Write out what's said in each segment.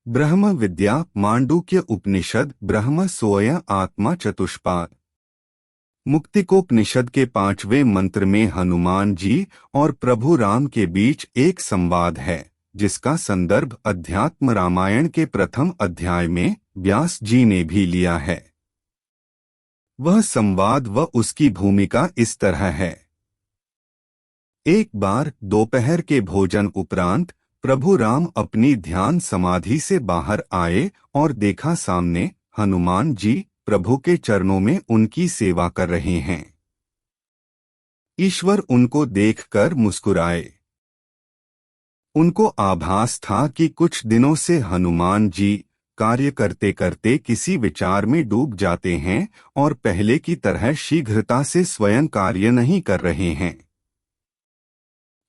ब्रह्म विद्या मांडूक्य उपनिषद ब्रह्म सोय आत्मा चतुष्पाद। मुक्तिकोपनिषद के 5वें मंत्र में हनुमान जी और प्रभु राम के बीच एक संवाद है, जिसका संदर्भ अध्यात्म रामायण के प्रथम अध्याय में व्यास जी ने भी लिया है। वह संवाद व उसकी भूमिका इस तरह है। एक बार दोपहर के भोजन उपरांत प्रभु राम अपनी ध्यान समाधि से बाहर आए और देखा सामने हनुमान जी प्रभु के चरणों में उनकी सेवा कर रहे हैं। ईश्वर उनको देखकर मुस्कुराए। उनको आभास था कि कुछ दिनों से हनुमान जी कार्य करते करते किसी विचार में डूब जाते हैं और पहले की तरह शीघ्रता से स्वयं कार्य नहीं कर रहे हैं।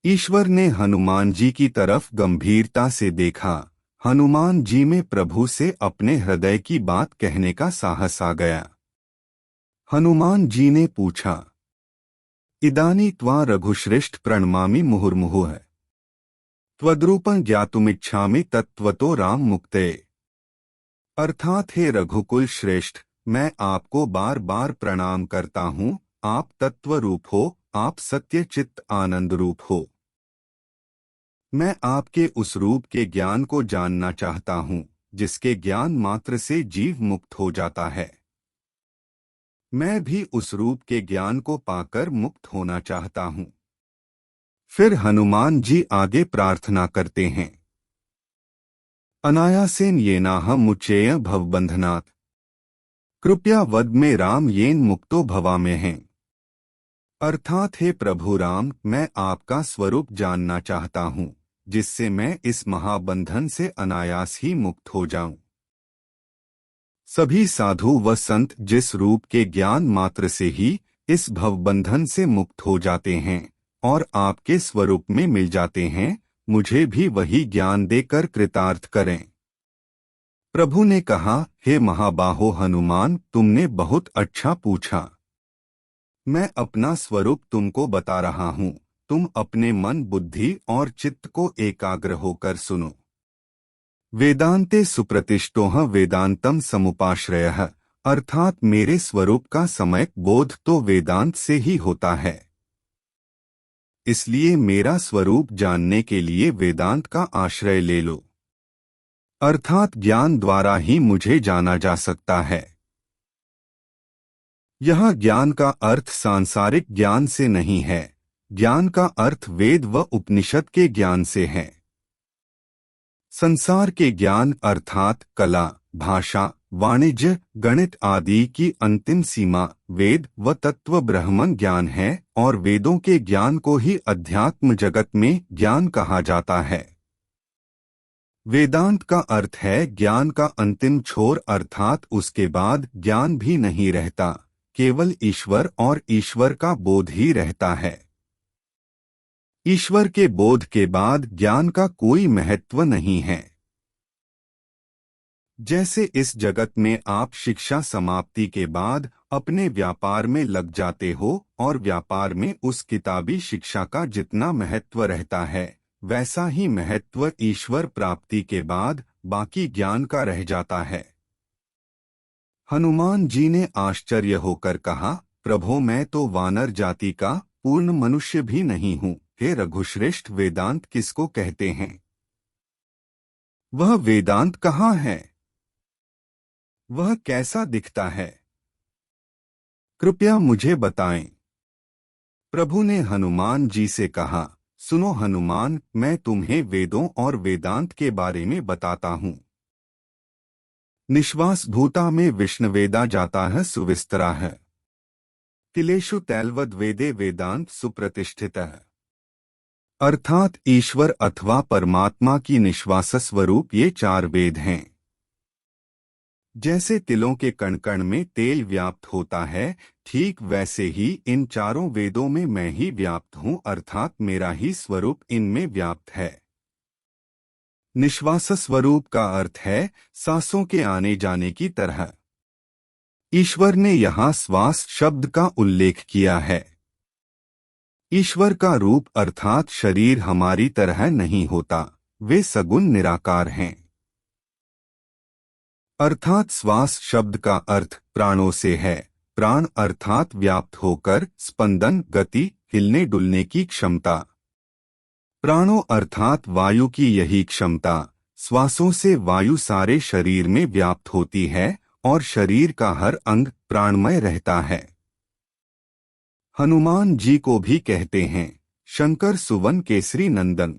ईश्वर ने हनुमान जी की तरफ गंभीरता से देखा। हनुमान जी में प्रभु से अपने हृदय की बात कहने का साहस आ गया। हनुमान जी ने पूछा, इदानी त्वा रघुश्रेष्ठ प्रणमामि मुहुर्मुहुः त्वद्रूपं ज्ञातुमिच्छामि तत्त्वतो राम मुक्ते। अर्थात हे रघुकुल श्रेष्ठ, मैं आपको बार बार प्रणाम करता हूँ। आप तत्व रूप हो, आप सत्य चित्त आनंद रूप हो। मैं आपके उस रूप के ज्ञान को जानना चाहता हूँ जिसके ज्ञान मात्र से जीव मुक्त हो जाता है। मैं भी उस रूप के ज्ञान को पाकर मुक्त होना चाहता हूँ। फिर हनुमान जी आगे प्रार्थना करते हैं, अनायासेन येनाहं मुच्येय भवबंधनात् कृपया वद में राम येन मुक्तो भवा में हैं। अर्थात हे प्रभु राम, मैं आपका स्वरूप जानना चाहता हूँ जिससे मैं इस महाबंधन से अनायास ही मुक्त हो जाऊं। सभी साधु व संत जिस रूप के ज्ञान मात्र से ही इस भवबंधन से मुक्त हो जाते हैं और आपके स्वरूप में मिल जाते हैं, मुझे भी वही ज्ञान देकर कृतार्थ करें। प्रभु ने कहा, हे महाबाहो हनुमान, तुमने बहुत अच्छा पूछा। मैं अपना स्वरूप तुमको बता रहा हूँ। तुम अपने मन बुद्धि और चित्त को एकाग्र होकर सुनो। वेदांते सुप्रतिष्ठोह वेदांतम समुपाश्रयः, अर्थात मेरे स्वरूप का सम्यक बोध तो वेदांत से ही होता है। इसलिए मेरा स्वरूप जानने के लिए वेदांत का आश्रय ले लो। अर्थात ज्ञान द्वारा ही मुझे जाना जा सकता है। यह ज्ञान का अर्थ सांसारिक ज्ञान से नहीं है। ज्ञान का अर्थ वेद व उपनिषद के ज्ञान से है। संसार के ज्ञान अर्थात कला, भाषा, वाणिज्य, गणित आदि की अंतिम सीमा वेद व तत्व ब्रह्मन ज्ञान है और वेदों के ज्ञान को ही अध्यात्म जगत में ज्ञान कहा जाता है। वेदांत का अर्थ है ज्ञान का अंतिम छोर, अर्थात उसके बाद ज्ञान भी नहीं रहता, केवल ईश्वर और ईश्वर का बोध ही रहता है। ईश्वर के बोध के बाद ज्ञान का कोई महत्व नहीं है। जैसे इस जगत में आप शिक्षा समाप्ति के बाद अपने व्यापार में लग जाते हो और व्यापार में उस किताबी शिक्षा का जितना महत्व रहता है, वैसा ही महत्व ईश्वर प्राप्ति के बाद बाकी ज्ञान का रह जाता है। हनुमान जी ने आश्चर्य होकर कहा, प्रभो, मैं तो वानर जाति का पूर्ण मनुष्य भी नहीं हूँ। हे रघुश्रेष्ठ, वेदांत किसको कहते हैं? वह वेदांत कहाँ है? वह कैसा दिखता है? कृपया मुझे बताएं। प्रभु ने हनुमान जी से कहा, सुनो हनुमान, मैं तुम्हें वेदों और वेदांत के बारे में बताता हूँ। निश्वास भूता में विष्णुवेदा जाता है सुविस्तरा है। तिलेषु तैलवद वेदे वेदांत सुप्रतिष्ठित है। अर्थात ईश्वर अथवा परमात्मा की निश्वास स्वरूप ये 4 वेद हैं। जैसे तिलों के कण कण में तेल व्याप्त होता है, ठीक वैसे ही इन 4 वेदों में मैं ही व्याप्त हूँ, अर्थात मेरा ही स्वरूप इनमें व्याप्त है। निश्वास स्वरूप का अर्थ है सांसों के आने जाने की तरह। ईश्वर ने यहाँ श्वास शब्द का उल्लेख किया है। ईश्वर का रूप अर्थात शरीर हमारी तरह नहीं होता, वे सगुण निराकार हैं। अर्थात श्वास शब्द का अर्थ प्राणों से है। प्राण अर्थात व्याप्त होकर स्पंदन, गति, हिलने डुलने की क्षमता। प्राणों अर्थात वायु की यही क्षमता। श्वासों से वायु सारे शरीर में व्याप्त होती है और शरीर का हर अंग प्राणमय रहता है। हनुमान जी को भी कहते हैं शंकर सुवन केसरी नंदन,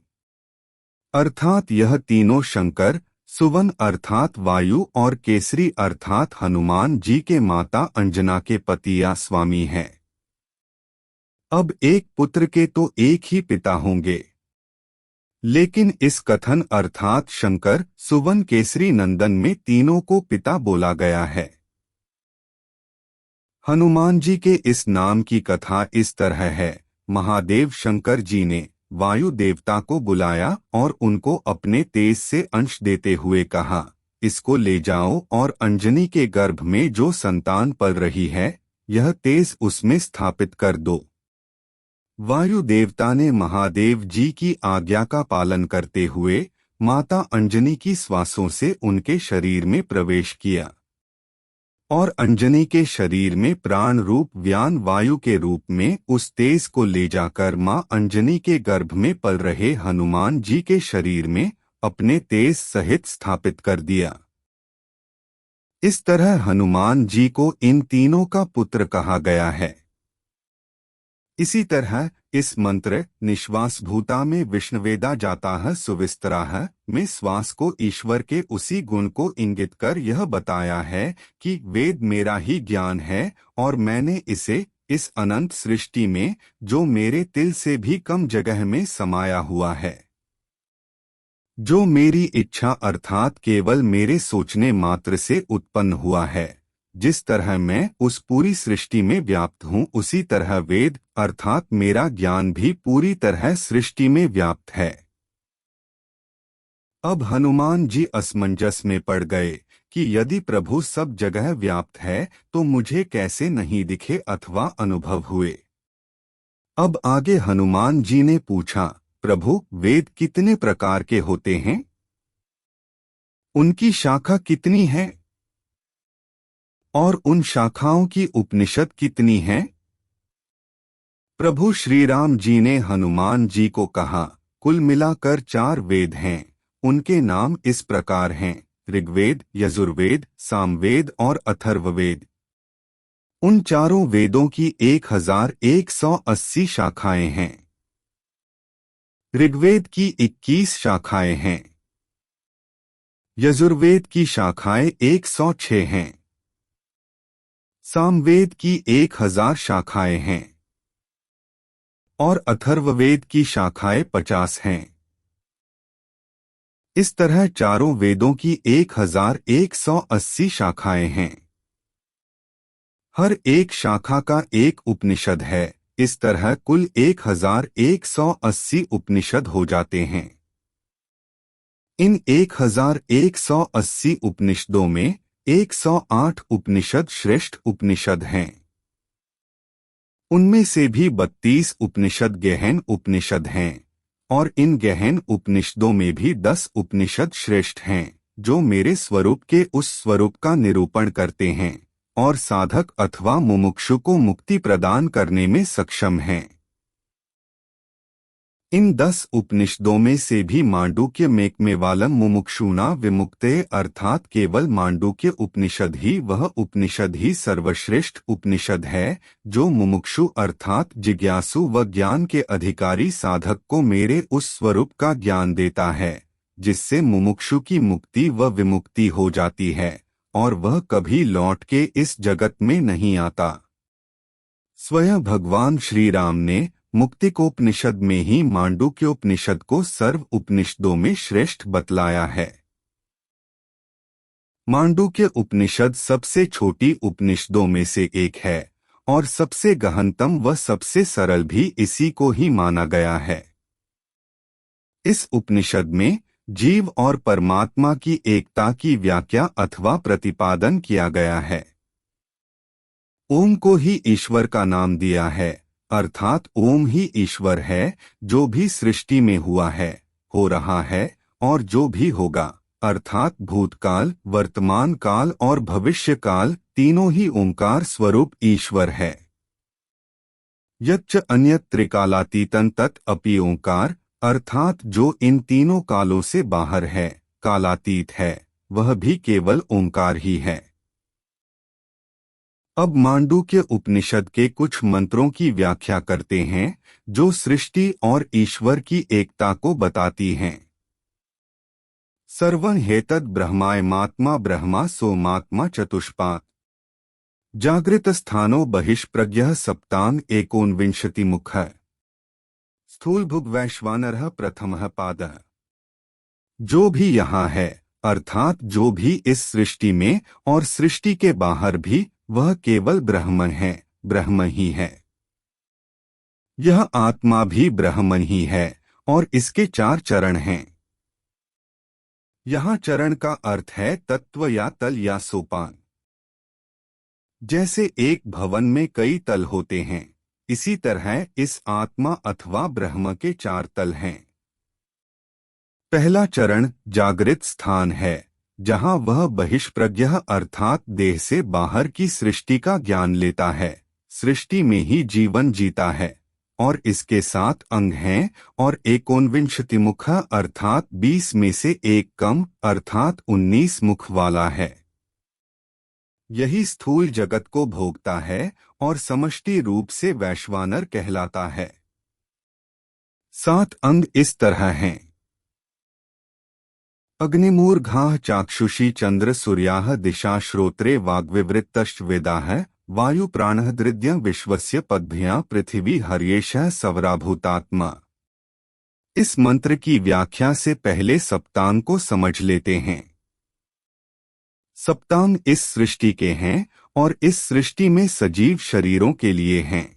अर्थात यह तीनों शंकर, सुवन अर्थात वायु और केसरी अर्थात हनुमान जी के माता अंजना के पति या स्वामी हैं। अब एक पुत्र के तो एक ही पिता होंगे, लेकिन इस कथन अर्थात शंकर सुवन केसरी नंदन में तीनों को पिता बोला गया है। हनुमान जी के इस नाम की कथा इस तरह है। महादेव शंकर जी ने वायु देवता को बुलाया और उनको अपने तेज से अंश देते हुए कहा, इसको ले जाओ और अंजनी के गर्भ में जो संतान पल रही है, यह तेज उसमें स्थापित कर दो। वायु देवता ने महादेव जी की आज्ञा का पालन करते हुए माता अंजनी की श्वासों से उनके शरीर में प्रवेश किया और अंजनी के शरीर में प्राण रूप व्यान वायु के रूप में उस तेज को ले जाकर मां अंजनी के गर्भ में पल रहे हनुमान जी के शरीर में अपने तेज सहित स्थापित कर दिया। इस तरह हनुमान जी को इन तीनों का पुत्र कहा गया है। इसी तरह इस मंत्र निश्वास भूता में विष्णुवेदा जाता सुविस्तराः में श्वास को ईश्वर के उसी गुण को इंगित कर यह बताया है कि वेद मेरा ही ज्ञान है और मैंने इसे इस अनंत सृष्टि में जो मेरे तिल से भी कम जगह में समाया हुआ है, जो मेरी इच्छा अर्थात केवल मेरे सोचने मात्र से उत्पन्न हुआ है, जिस तरह मैं उस पूरी सृष्टि में व्याप्त हूँ उसी तरह वेद अर्थात मेरा ज्ञान भी पूरी तरह सृष्टि में व्याप्त है। अब हनुमान जी असमंजस में पड़ गए कि यदि प्रभु सब जगह व्याप्त है तो मुझे कैसे नहीं दिखे अथवा अनुभव हुए। अब आगे हनुमान जी ने पूछा, प्रभु वेद कितने प्रकार के होते हैं? उनकी शाखा कितनी है? और उन शाखाओं की उपनिषद कितनी हैं? प्रभु श्री राम जी ने हनुमान जी को कहा, कुल मिलाकर 4 वेद हैं। उनके नाम इस प्रकार हैं, ऋग्वेद, यजुर्वेद, सामवेद और अथर्ववेद। उन चारों वेदों की 1180 शाखाएं हैं। ऋग्वेद की 21 शाखाएं हैं। यजुर्वेद की शाखाएं 106 हैं। सामवेद की 1000 शाखाएं हैं और अथर्ववेद की शाखाएं 50 हैं। इस तरह चारों वेदों की 1180 शाखाएं हैं। हर एक शाखा का एक उपनिषद है। इस तरह कुल 1180 उपनिषद हो जाते हैं। इन 1180 उपनिषदों में 108 उपनिषद श्रेष्ठ उपनिषद हैं। उनमें से भी 32 उपनिषद गहन उपनिषद हैं और इन गहन उपनिषदों में भी 10 उपनिषद श्रेष्ठ हैं जो मेरे स्वरूप के उस स्वरूप का निरूपण करते हैं और साधक अथवा मुमुक्षु को मुक्ति प्रदान करने में सक्षम हैं। इन 10 उपनिषदों में से भी मांडूक्य मेकमेवालम मुमुक्षुना विमुक्ते अर्थात केवल मांडूक्य उपनिषद ही वह उपनिषद ही सर्वश्रेष्ठ उपनिषद है जो मुमुक्षु अर्थात जिज्ञासु व ज्ञान के अधिकारी साधक को मेरे उस स्वरूप का ज्ञान देता है जिससे मुमुक्षु की मुक्ति व विमुक्ति हो जाती है और वह कभी लौट के इस जगत में नहीं आता। स्वयं भगवान श्री राम ने मुक्तिकोपनिषद में ही मांडूक्योपनिषद को सर्व उपनिषदों में श्रेष्ठ बतलाया है। मांडूक्य उपनिषद सबसे छोटी उपनिषदों में से एक है और सबसे गहनतम व सबसे सरल भी इसी को ही माना गया है। इस उपनिषद में जीव और परमात्मा की एकता की व्याख्या अथवा प्रतिपादन किया गया है। ओम को ही ईश्वर का नाम दिया है, अर्थात ओम ही ईश्वर है जो भी सृष्टि में हुआ है, हो रहा है और जो भी होगा, अर्थात भूतकाल, वर्तमान काल और भविष्य काल तीनों ही ओंकार स्वरूप ईश्वर है। यच्च अन्यत् त्रिकालातीतं तत् अपि ओंकार, अर्थात जो इन तीनों कालों से बाहर है, कालातीत है, वह भी केवल ओंकार ही है। अब मांडूक्य उपनिषद के कुछ मंत्रों की व्याख्या करते हैं जो सृष्टि और ईश्वर की एकता को बताती हैं। सर्वं हेतद् ब्रह्मायमात्मा ब्रह्मा सोमात्मा चतुष्पात्। जागृत स्थानो बहिष्प्रज्ञः सप्तांग एकोनविंशतिमुखः। स्थूलभुग् वैश्वानरः प्रथमः पादः। जो भी यहाँ है, अर्थात जो भी इस सृष्टि में और सृष्टि के बाहर भी, वह केवल ब्रह्मन है, ब्रह्म ही है। यह आत्मा भी ब्रह्मन ही है और इसके 4 चरण हैं। यहाँ चरण का अर्थ है तत्व या तल या सोपान। जैसे एक भवन में कई तल होते हैं, इसी तरह इस आत्मा अथवा ब्रह्म के 4 तल हैं। पहला चरण जागृत स्थान है, जहाँ वह बहिष्प्रज्ञ अर्थात देह से बाहर की सृष्टि का ज्ञान लेता है, सृष्टि में ही जीवन जीता है और इसके 7 अंग हैं और एकोनविंशतिमुख अर्थात 20 में से एक कम अर्थात 19 मुख वाला है। यही स्थूल जगत को भोगता है और समष्टि रूप से वैश्वानर कहलाता है। 7 अंग इस तरह हैं। अग्निमूर्धाः चाक्षुषी चंद्र सूर्याः दिशा श्रोत्रे वाग्विवृत्तश्च वेदाः वायु प्राणः दृद्यं विश्वस्य पद्भ्यां पृथिवी हर्येशः सवराभूतात्मा। इस मंत्र की व्याख्या से पहले सप्तांग को समझ लेते हैं। सप्तांग इस सृष्टि के हैं और इस सृष्टि में सजीव शरीरों के लिए हैं।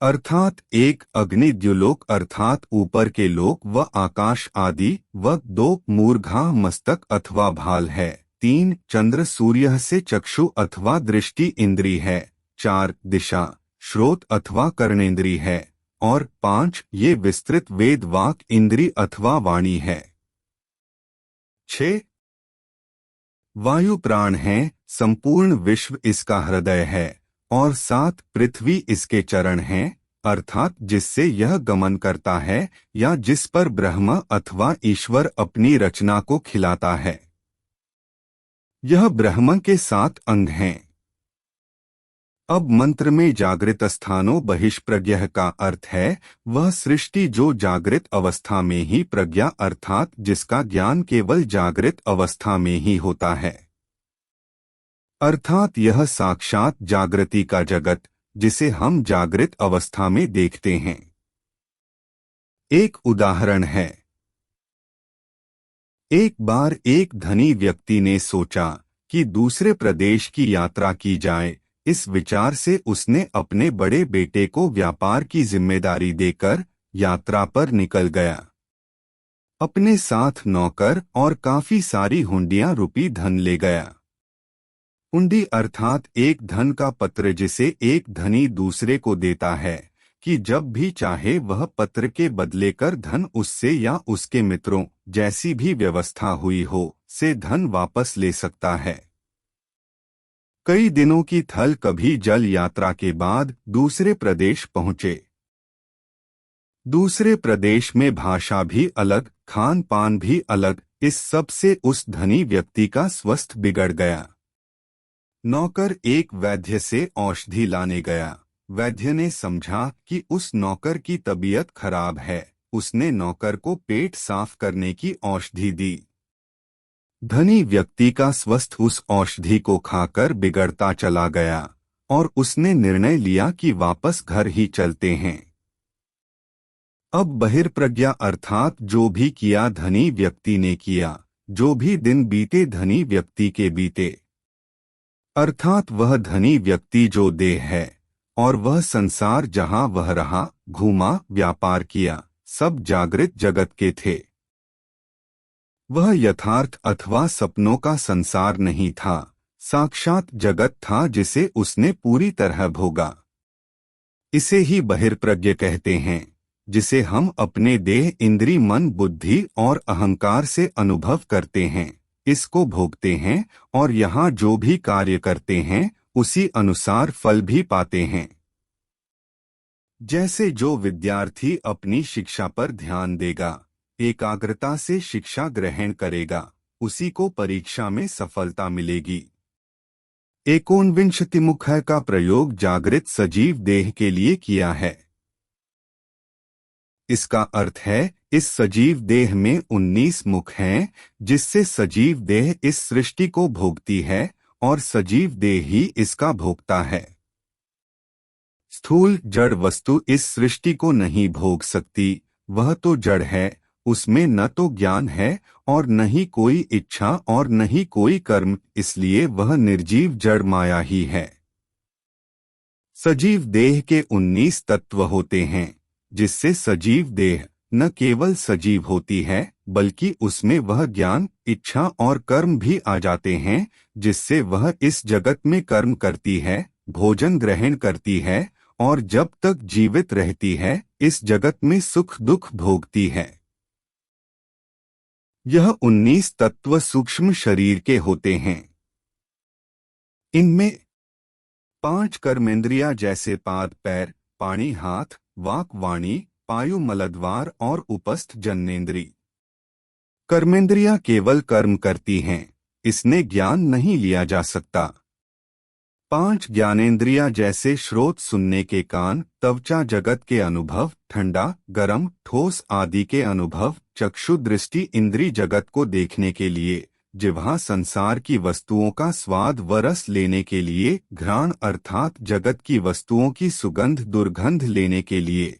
अर्थात 1 अग्नि द्युलोक अर्थात ऊपर के लोक व आकाश आदि व 2 मूर्धा मस्तक अथवा भाल है, 3 चंद्र सूर्य से चक्षु अथवा दृष्टि इंद्री है, 4 दिशा श्रोत अथवा कर्णेंद्री है और 5 ये विस्तृत वेद वाक इंद्री अथवा वाणी है। 6 वायु प्राण है, संपूर्ण विश्व इसका हृदय है और 7 पृथ्वी इसके चरण हैं, अर्थात जिससे यह गमन करता है या जिस पर ब्रह्म अथवा ईश्वर अपनी रचना को खिलाता है। यह ब्रह्म के 7 अंग हैं। अब मंत्र में जागृत स्थानों बहिष्प्रज्ञः का अर्थ है वह सृष्टि जो जागृत अवस्था में ही प्रज्ञा अर्थात जिसका ज्ञान केवल जागृत अवस्था में ही होता है, अर्थात यह साक्षात जागृति का जगत जिसे हम जागृत अवस्था में देखते हैं। एक उदाहरण है। एक बार एक धनी व्यक्ति ने सोचा कि दूसरे प्रदेश की यात्रा की जाए। इस विचार से उसने अपने बड़े बेटे को व्यापार की जिम्मेदारी देकर यात्रा पर निकल गया। अपने साथ नौकर और काफी सारी हुंडियां रुपी धन ले गया। हुंडी अर्थात एक धन का पत्र जिसे एक धनी दूसरे को देता है कि जब भी चाहे वह पत्र के बदले कर धन उससे या उसके मित्रों जैसी भी व्यवस्था हुई हो से धन वापस ले सकता है। कई दिनों की थल कभी जल यात्रा के बाद दूसरे प्रदेश पहुंचे। दूसरे प्रदेश में भाषा भी अलग, खान पान भी अलग, इस सब से उस धनी व्यक्ति का स्वास्थ्य बिगड़ गया। नौकर एक वैद्य से औषधि लाने गया। वैद्य ने समझा कि उस नौकर की तबीयत खराब है। उसने नौकर को पेट साफ करने की औषधि दी। धनी व्यक्ति का स्वास्थ्य उस औषधि को खाकर बिगड़ता चला गया और उसने निर्णय लिया कि वापस घर ही चलते हैं। अब बहिर्प्रज्ञा अर्थात जो भी किया धनी व्यक्ति ने किया, जो भी दिन बीते धनी व्यक्ति के बीते, अर्थात वह धनी व्यक्ति जो देह है और वह संसार जहां वह रहा, घूमा, व्यापार किया, सब जागृत जगत के थे। वह यथार्थ अथवा सपनों का संसार नहीं था, साक्षात जगत था जिसे उसने पूरी तरह भोगा। इसे ही बहिर्प्रज्ञ कहते हैं। जिसे हम अपने देह, इंद्री, मन, बुद्धि और अहंकार से अनुभव करते हैं, इसको भोगते हैं और यहाँ जो भी कार्य करते हैं उसी अनुसार फल भी पाते हैं। जैसे जो विद्यार्थी अपनी शिक्षा पर ध्यान देगा, एकाग्रता से शिक्षा ग्रहण करेगा, उसी को परीक्षा में सफलता मिलेगी। 49 मुखय का प्रयोग जागृत सजीव देह के लिए किया है। इसका अर्थ है इस सजीव देह में 19 मुख हैं, जिससे सजीव देह इस सृष्टि को भोगती है और सजीव देह ही इसका भोगता है। स्थूल जड़ वस्तु इस सृष्टि को नहीं भोग सकती, वह तो जड़ है, उसमें न तो ज्ञान है और न ही कोई इच्छा और न ही कोई कर्म, इसलिए वह निर्जीव जड़ माया ही है। सजीव देह के 19 तत्व होते हैं, जिससे सजीव देह न केवल सजीव होती है बल्कि उसमें वह ज्ञान, इच्छा और कर्म भी आ जाते हैं, जिससे वह इस जगत में कर्म करती है, भोजन ग्रहण करती है और जब तक जीवित रहती है इस जगत में सुख दुख भोगती है। यह 19 तत्व सूक्ष्म शरीर के होते हैं। इनमें 5 कर्मेंद्रियां जैसे पाद, पैर, पाणी, हाथ, वाक, वाणी, पायु, मलद्वार और उपस्थ जन्नेन्द्री। कर्मेंद्रियां केवल कर्म करती हैं, इसने ज्ञान नहीं लिया जा सकता। 5 ज्ञानेंद्रियां जैसे श्रोत, सुनने के कान, त्वचा जगत के अनुभव, ठंडा, गरम, ठोस आदि के अनुभव, चक्षु दृष्टि इंद्री जगत को देखने के लिए, जिह्वा संसार की वस्तुओं का स्वाद व रस लेने के लिए, घ्राण अर्थात जगत की वस्तुओं की सुगंध दुर्गंध लेने के लिए।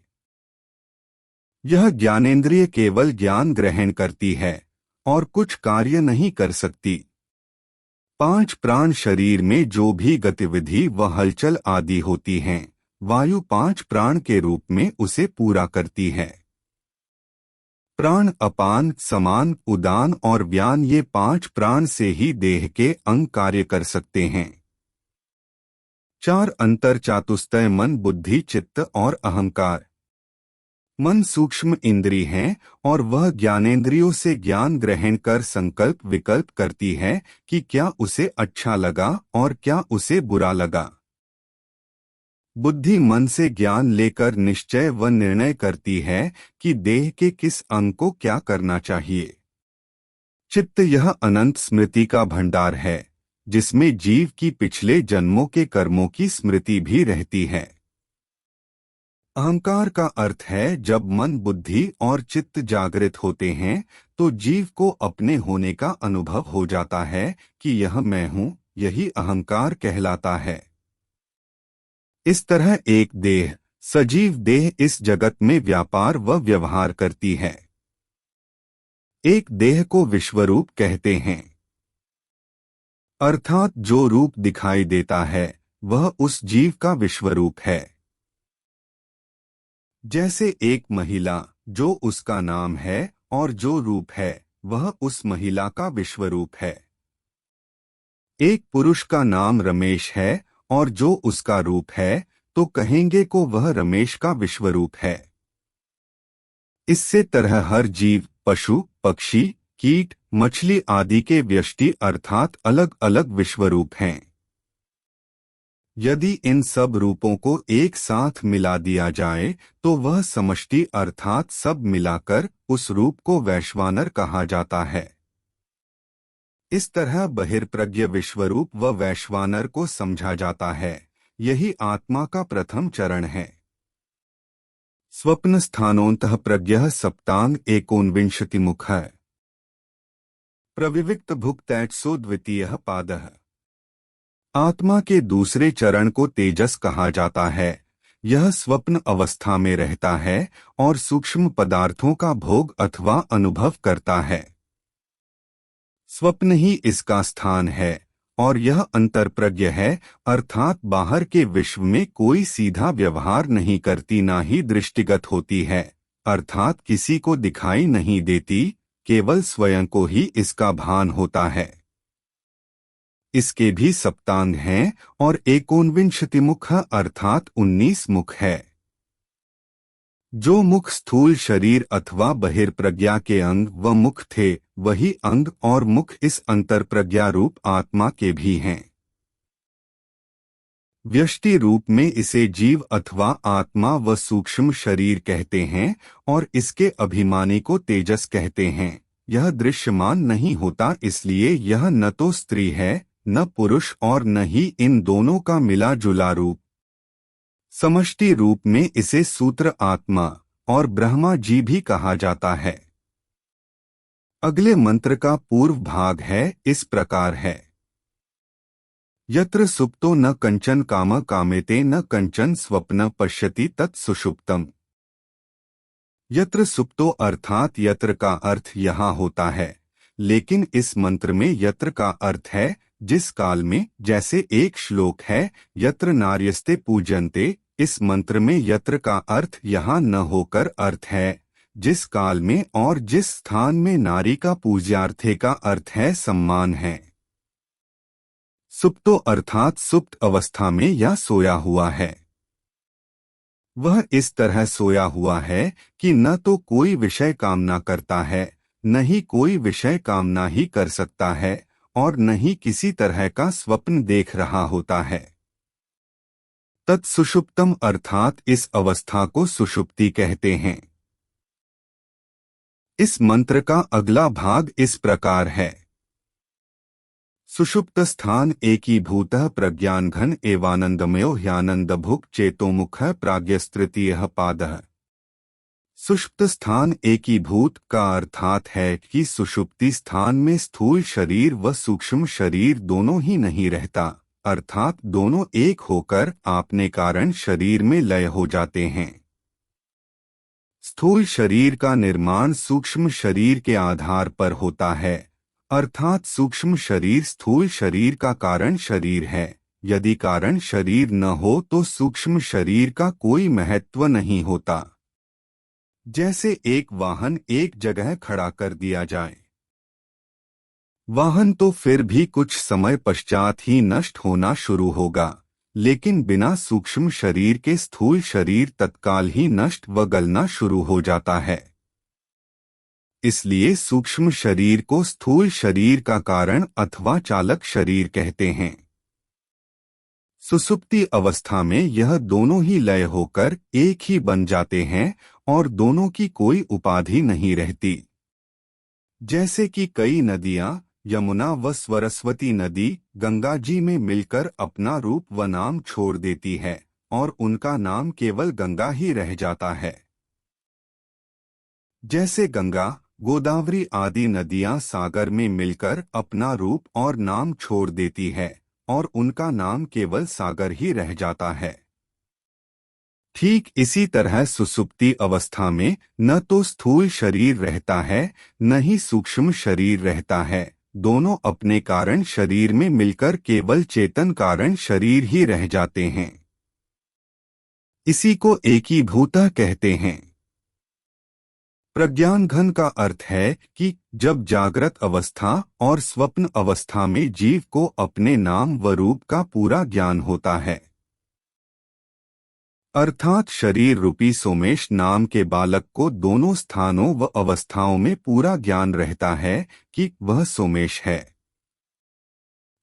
यह ज्ञानेंद्रिय केवल ज्ञान ग्रहण करती है और कुछ कार्य नहीं कर सकती। 5 प्राण शरीर में जो भी गतिविधि व हलचल आदि होती हैं, वायु 5 प्राण के रूप में उसे पूरा करती है। प्राण अपान, समान, उदान और व्यान ये 5 प्राण से ही देह के अंग कार्य कर सकते हैं। 4 अंतर चातुस्तय मन, बुद्धि, चित्त और अहंकार। मन सूक्ष्म इंद्री है और वह ज्ञानेंद्रियों से ज्ञान ग्रहण कर संकल्प विकल्प करती है कि क्या उसे अच्छा लगा और क्या उसे बुरा लगा। बुद्धि मन से ज्ञान लेकर निश्चय व निर्णय करती है कि देह के किस अंग को क्या करना चाहिए। चित्त यह अनंत स्मृति का भंडार है, जिसमें जीव की पिछले जन्मों के कर्मों की स्मृति भी रहती है। अहंकार का अर्थ है जब मन, बुद्धि और चित्त जागृत होते हैं तो जीव को अपने होने का अनुभव हो जाता है कि यह मैं हूँ, यही अहंकार कहलाता है। इस तरह एक देह, सजीव देह इस जगत में व्यापार व व्यवहार करती है। एक देह को विश्वरूप कहते हैं, अर्थात जो रूप दिखाई देता है वह उस जीव का विश्वरूप है। जैसे एक महिला, जो उसका नाम है और जो रूप है वह उस महिला का विश्वरूप है। एक पुरुष का नाम रमेश है और जो उसका रूप है तो कहेंगे को वह रमेश का विश्वरूप है। इससे तरह हर जीव, पशु, पक्षी, कीट, मछली आदि के व्यष्टि अर्थात अलग अलग विश्वरूप हैं। यदि इन सब रूपों को एक साथ मिला दिया जाए तो वह समष्टि अर्थात सब मिलाकर उस रूप को वैश्वानर कहा जाता है। इस तरह बहिर्प्रज्ञ विश्वरूप व वैश्वानर को समझा जाता है। यही आत्मा का प्रथम चरण है। स्वप्न स्थानोन्तः प्रज्ञः सप्तांग 49 मुखः प्रविविक्त भुक्तैत्सो द्वितीयः पादः। आत्मा के दूसरे चरण को तेजस कहा जाता है। यह स्वप्न अवस्था में रहता है और सूक्ष्म पदार्थों का भोग अथवा अनुभव करता है। स्वप्न ही इसका स्थान है और यह अंतरप्रज्ञ है, अर्थात बाहर के विश्व में कोई सीधा व्यवहार नहीं करती, ना ही दृष्टिगत होती है, अर्थात किसी को दिखाई नहीं देती, केवल स्वयं को ही इसका भान होता है। इसके भी सप्तांग हैं और 49 मुख अर्थात 19 मुख है। जो मुख स्थूल शरीर अथवा बहिर्प्रज्ञा के अंग व मुख थे, वही अंग और मुख इस अंतर्प्रज्ञा रूप आत्मा के भी हैं। व्यष्टि रूप में इसे जीव अथवा आत्मा व सूक्ष्म शरीर कहते हैं और इसके अभिमानी को तेजस कहते हैं। यह दृश्यमान नहीं होता, इसलिए यह न तो स्त्री है, न पुरुष और न ही इन दोनों का मिला जुला रूप। समष्टि रूप में इसे सूत्र आत्मा और ब्रह्मा जी भी कहा जाता है। अगले मंत्र का पूर्व भाग है, इस प्रकार है। यत्र सुप्तो न कंचन काम कामेते न कंचन स्वप्न पश्यति तत् सुषुप्तम्। यत्र सुप्तो अर्थात यत्र का अर्थ यहाँ होता है, लेकिन इस मंत्र में यत्र का अर्थ है जिस काल में। जैसे एक श्लोक है, यत्र नार्यस्ते पूजन्ते। इस मंत्र में यत्र का अर्थ यहाँ न होकर अर्थ है जिस काल में, और जिस स्थान में नारी का पूज्यार्थे का अर्थ है सम्मान है। सुप्तो अर्थात सुप्त अवस्था में या सोया हुआ है। वह इस तरह सोया हुआ है कि न तो कोई विषय कामना करता है, न ही कोई विषय कामना ही कर सकता है, और न ही किसी तरह का स्वप्न देख रहा होता है। तत्सुषुप्तम अर्थात इस अवस्था को सुषुप्ति कहते हैं। इस मंत्र का अगला भाग इस प्रकार है। सुषुप्त स्थान एकीभूतः प्रज्ञानघन एवानंदमयो ह्यानंदभुक् चेतोमुखः प्राज्ञस्तृतीयः पादः। सुषुप्त स्थान एकीभूत का अर्थात है कि सुषुप्ति स्थान में स्थूल शरीर व सूक्ष्म शरीर दोनों ही नहीं रहता, अर्थात दोनों एक होकर आपने कारण शरीर में लय हो जाते हैं। स्थूल शरीर का निर्माण सूक्ष्म शरीर के आधार पर होता है, अर्थात सूक्ष्म शरीर स्थूल शरीर का कारण शरीर है। यदि कारण शरीर न हो तो सूक्ष्म शरीर का कोई महत्व नहीं होता। जैसे एक वाहन एक जगह खड़ा कर दिया जाए, वाहन तो फिर भी कुछ समय पश्चात ही नष्ट होना शुरू होगा, लेकिन बिना सूक्ष्म शरीर के स्थूल शरीर तत्काल ही नष्ट व गलना शुरू हो जाता है। इसलिए सूक्ष्म शरीर को स्थूल शरीर का कारण अथवा चालक शरीर कहते हैं। सुसुप्ति अवस्था में यह दोनों ही लय होकर एक ही बन जाते हैं और दोनों की कोई उपाधि नहीं रहती। जैसे कि कई नदियां, यमुना व सरस्वती नदी गंगा जी में मिलकर अपना रूप व नाम छोड़ देती है और उनका नाम केवल गंगा ही रह जाता है। जैसे गंगा, गोदावरी आदि नदियां सागर में मिलकर अपना रूप और नाम छोड़ देती है और उनका नाम केवल सागर ही रह जाता है। ठीक इसी तरह सुसुप्ति अवस्था में न तो स्थूल शरीर रहता है, न ही सूक्ष्म शरीर रहता है। दोनों अपने कारण शरीर में मिलकर केवल चेतन कारण शरीर ही रह जाते हैं। इसी को एकीभूतः कहते हैं। प्रज्ञानघन का अर्थ है कि जब जागृत अवस्था और स्वप्न अवस्था में जीव को अपने नाम व रूप का पूरा ज्ञान होता है, अर्थात शरीर रूपी सोमेश नाम के बालक को दोनों स्थानों व अवस्थाओं में पूरा ज्ञान रहता है कि वह सोमेश है।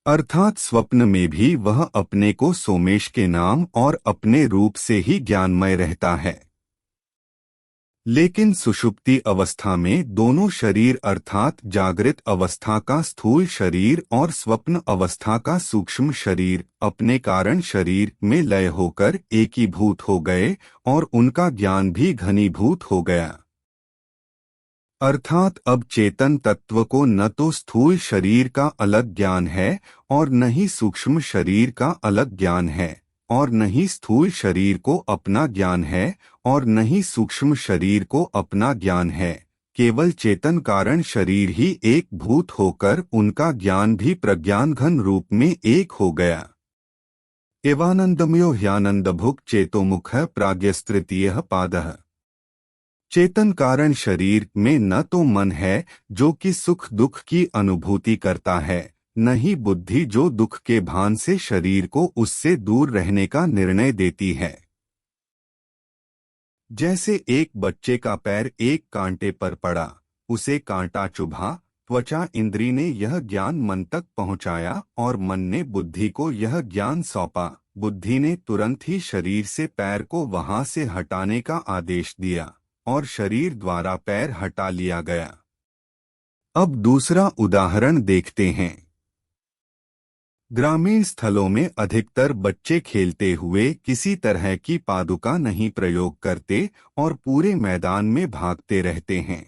अर्थात स्वप्न में भी वह अपने को सोमेश के नाम और अपने रूप से ही ज्ञानमय रहता है। लेकिन सुषुप्ति अवस्था में दोनों शरीर अर्थात जागृत अवस्था का स्थूल शरीर और स्वप्न अवस्था का सूक्ष्म शरीर अपने कारण शरीर में लय होकर एकीभूत हो गए और उनका ज्ञान भी घनीभूत हो गया। अर्थात अब चेतन तत्व को न तो स्थूल शरीर का अलग ज्ञान है और न ही सूक्ष्म शरीर का अलग ज्ञान है, और न ही स्थूल शरीर को अपना ज्ञान है और न ही सूक्ष्म शरीर को अपना ज्ञान है। केवल चेतन कारण शरीर ही एक भूत होकर उनका ज्ञान भी प्रज्ञानघन रूप में एक हो गया। एवानंदमयो ह्यानंदभुक् चेतोमुखः प्राज्ञस्तृतीयः पादः। चेतन कारण शरीर में न तो मन है जो कि सुख दुख की अनुभूति करता है, न ही बुद्धि जो दुख के भान से शरीर को उससे दूर रहने का निर्णय देती है। जैसे एक बच्चे का पैर एक कांटे पर पड़ा, उसे कांटा चुभा, त्वचा इंद्री ने यह ज्ञान मन तक पहुंचाया और मन ने बुद्धि को यह ज्ञान सौंपा। बुद्धि ने तुरंत ही शरीर से पैर को वहां से हटाने का आदेश दिया और शरीर द्वारा पैर हटा लिया गया। अब दूसरा उदाहरण देखते हैं। ग्रामीण स्थलों में अधिकतर बच्चे खेलते हुए किसी तरह की पादुका नहीं प्रयोग करते और पूरे मैदान में भागते रहते हैं।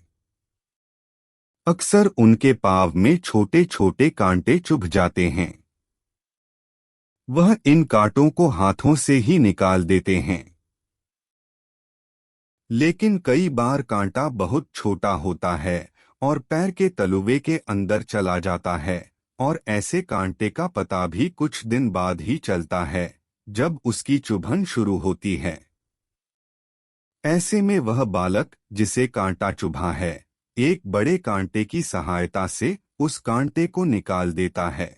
अक्सर उनके पाँव में छोटे छोटे कांटे चुभ जाते हैं। वह इन कांटों को हाथों से ही निकाल देते हैं। लेकिन कई बार कांटा बहुत छोटा होता है और पैर के तलुवे के अंदर चला जाता है, और ऐसे कांटे का पता भी कुछ दिन बाद ही चलता है, जब उसकी चुभन शुरू होती है। ऐसे में वह बालक जिसे कांटा चुभा है, एक बड़े कांटे की सहायता से उस कांटे को निकाल देता है,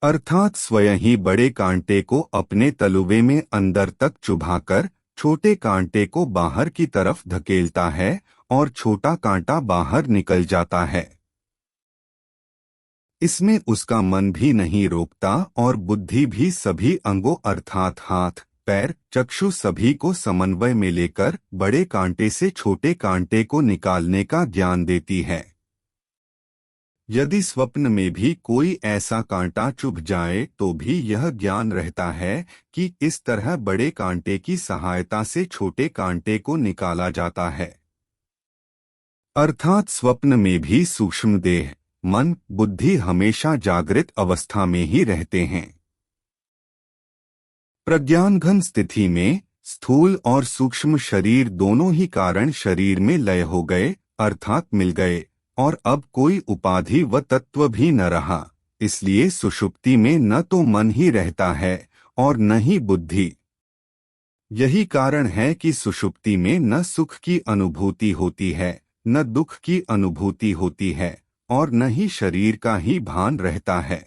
अर्थात स्वयं ही बड़े कांटे को अपने तलुवे में अंदर तक चुभाकर छोटे कांटे को बाहर की तरफ धकेलता है और छोटा कांटा बाहर निकल जाता है। इसमें उसका मन भी नहीं रोकता और बुद्धि भी सभी अंगों अर्थात हाथ, पैर, चक्षु सभी को समन्वय में लेकर बड़े कांटे से छोटे कांटे को निकालने का ज्ञान देती है। यदि स्वप्न में भी कोई ऐसा कांटा चुभ जाए तो भी यह ज्ञान रहता है कि इस तरह बड़े कांटे की सहायता से छोटे कांटे को निकाला जाता है। अर्थात स्वप्न में भी सूक्ष्म देह, मन, बुद्धि हमेशा जागृत अवस्था में ही रहते हैं। प्रज्ञानघन स्थिति में स्थूल और सूक्ष्म शरीर दोनों ही कारण शरीर में लय हो गए, अर्थात मिल गए, और अब कोई उपाधि व तत्व भी न रहा। इसलिए सुषुप्ति में न तो मन ही रहता है और न ही बुद्धि। यही कारण है कि सुषुप्ति में न सुख की अनुभूति होती है, न दुख की अनुभूति होती है, और न ही शरीर का ही भान रहता है।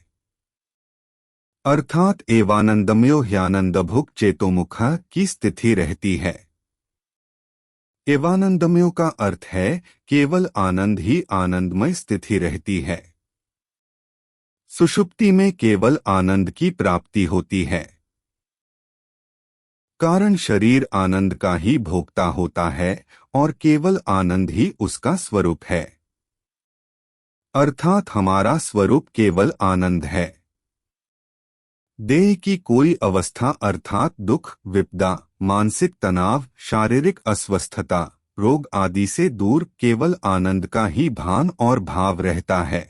अर्थात एवानंदमयो ह्यानंदभुक् चेतोमुख की स्थिति रहती है। एवानंदमयो का अर्थ है केवल आनंद ही आनंदमय स्थिति रहती है। सुषुप्ति में केवल आनंद की प्राप्ति होती है। कारण शरीर आनंद का ही भोक्ता होता है और केवल आनंद ही उसका स्वरूप है। अर्थात हमारा स्वरूप केवल आनंद है। देह की कोई अवस्था अर्थात दुख, विपदा, मानसिक तनाव, शारीरिक अस्वस्थता, रोग आदि से दूर केवल आनंद का ही भान और भाव रहता है।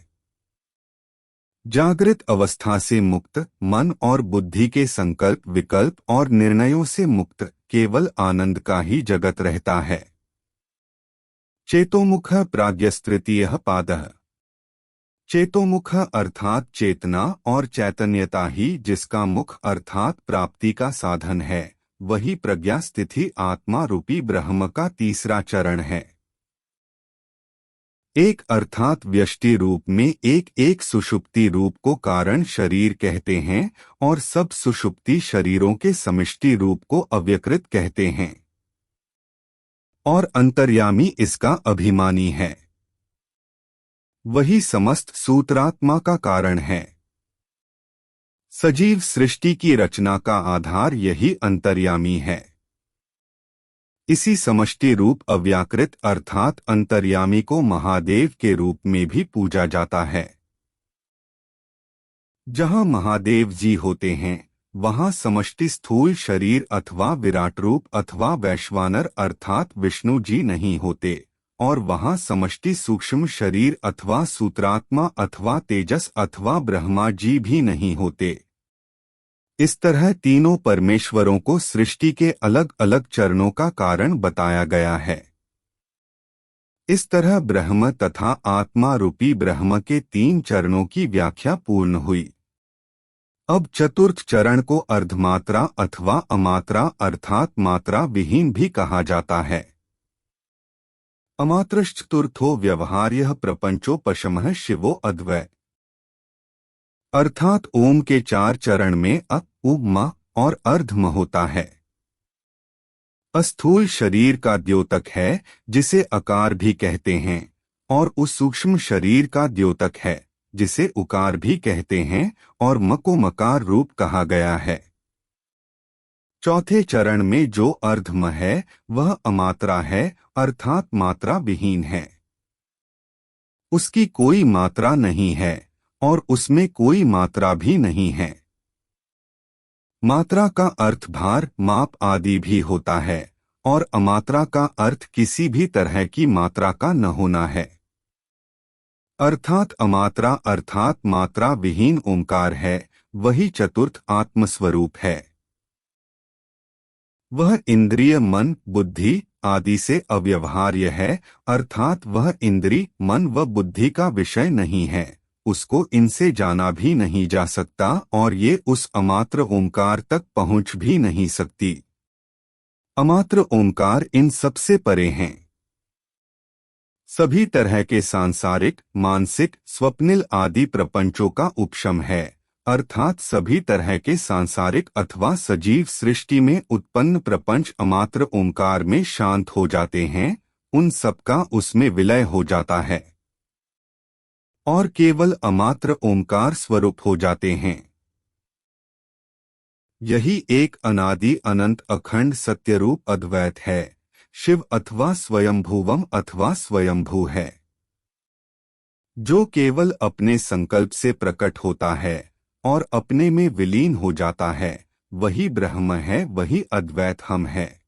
जागृत अवस्था से मुक्त, मन और बुद्धि के संकल्प, विकल्प और निर्णयों से मुक्त केवल आनंद का ही जगत रहता है। चेतोमुख प्राज्ञस्तृतीयः पादः। चेतोमुख अर्थात चेतना और चैतन्यता ही जिसका मुख अर्थात प्राप्ति का साधन है, वही प्रज्ञा स्थिति आत्मा रूपी ब्रह्म का तीसरा चरण है। एक अर्थात व्यष्टि रूप में एक एक सुषुप्ति रूप को कारण शरीर कहते हैं और सब सुषुप्ति शरीरों के समष्टि रूप को अव्यकृत कहते हैं, और अंतर्यामी इसका अभिमानी है। वही समस्त सूत्रात्मा का कारण है। सजीव सृष्टि की रचना का आधार यही अंतर्यामी है। इसी समष्टि रूप अव्याकृत अर्थात अंतर्यामी को महादेव के रूप में भी पूजा जाता है। जहाँ महादेव जी होते हैं वहाँ समष्टि स्थूल शरीर अथवा विराट रूप अथवा वैश्वानर अर्थात विष्णु जी नहीं होते, और वहाँ समष्टि सूक्ष्म शरीर अथवा सूत्रात्मा अथवा तेजस अथवा ब्रह्मा जी भी नहीं होते। इस तरह तीनों परमेश्वरों को सृष्टि के अलग अलग चरणों का कारण बताया गया है। इस तरह ब्रह्म तथा आत्मा रूपी ब्रह्म के तीन चरणों की व्याख्या पूर्ण हुई। अब चतुर्थ चरण को अर्धमात्रा अथवा अमात्रा अर्थात मात्रा विहीन भी कहा जाता है। अमात्रश्चतुर्थो व्यवहार्यः प्रपंचोपशमः शिवो अद्वै, अर्थात ओम के चार चरण में अ, उ, म और अर्ध म होता है। अस्थूल शरीर का द्योतक है, जिसे आकार भी कहते हैं, और उस सूक्ष्म शरीर का द्योतक है, जिसे उकार भी कहते हैं, और म को मकार रूप कहा गया है। चौथे चरण में जो अर्धम है वह अमात्रा है, अर्थात मात्रा विहीन है। उसकी कोई मात्रा नहीं है और उसमें कोई मात्रा भी नहीं है। मात्रा का अर्थ भार, माप आदि भी होता है, और अमात्रा का अर्थ किसी भी तरह की मात्रा का न होना है। अर्थात अमात्रा अर्थात मात्रा विहीन ओंकार है, वही चतुर्थ आत्मस्वरूप है। वह इंद्रिय मन बुद्धि आदि से अव्यवहार्य है, अर्थात वह इंद्री मन व बुद्धि का विषय नहीं है, उसको इनसे जाना भी नहीं जा सकता और ये उस अमात्र ओंकार तक पहुंच भी नहीं सकती। अमात्र ओंकार इन सबसे परे हैं। सभी तरह के सांसारिक मानसिक स्वप्निल आदि प्रपंचों का उपशम है, अर्थात सभी तरह के सांसारिक अथवा सजीव सृष्टि में उत्पन्न प्रपंच अमात्र ओंकार में शांत हो जाते हैं, उन सबका उसमें विलय हो जाता है और केवल अमात्र ओंकार स्वरूप हो जाते हैं। यही एक अनादि अनंत अखंड सत्यरूप अद्वैत है, शिव अथवा स्वयंभुवम अथवा स्वयंभू है, जो केवल अपने संकल्प से प्रकट होता है और अपने में विलीन हो जाता है। वही ब्रह्म है, वही अद्वैत हम है।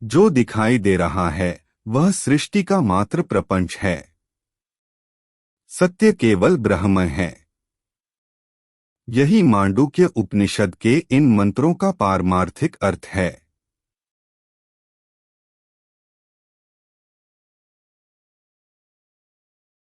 जो दिखाई दे रहा है वह सृष्टि का मात्र प्रपंच है। सत्य केवल ब्रह्म है। यही मांडुक्य उपनिषद के इन मंत्रों का पारमार्थिक अर्थ है।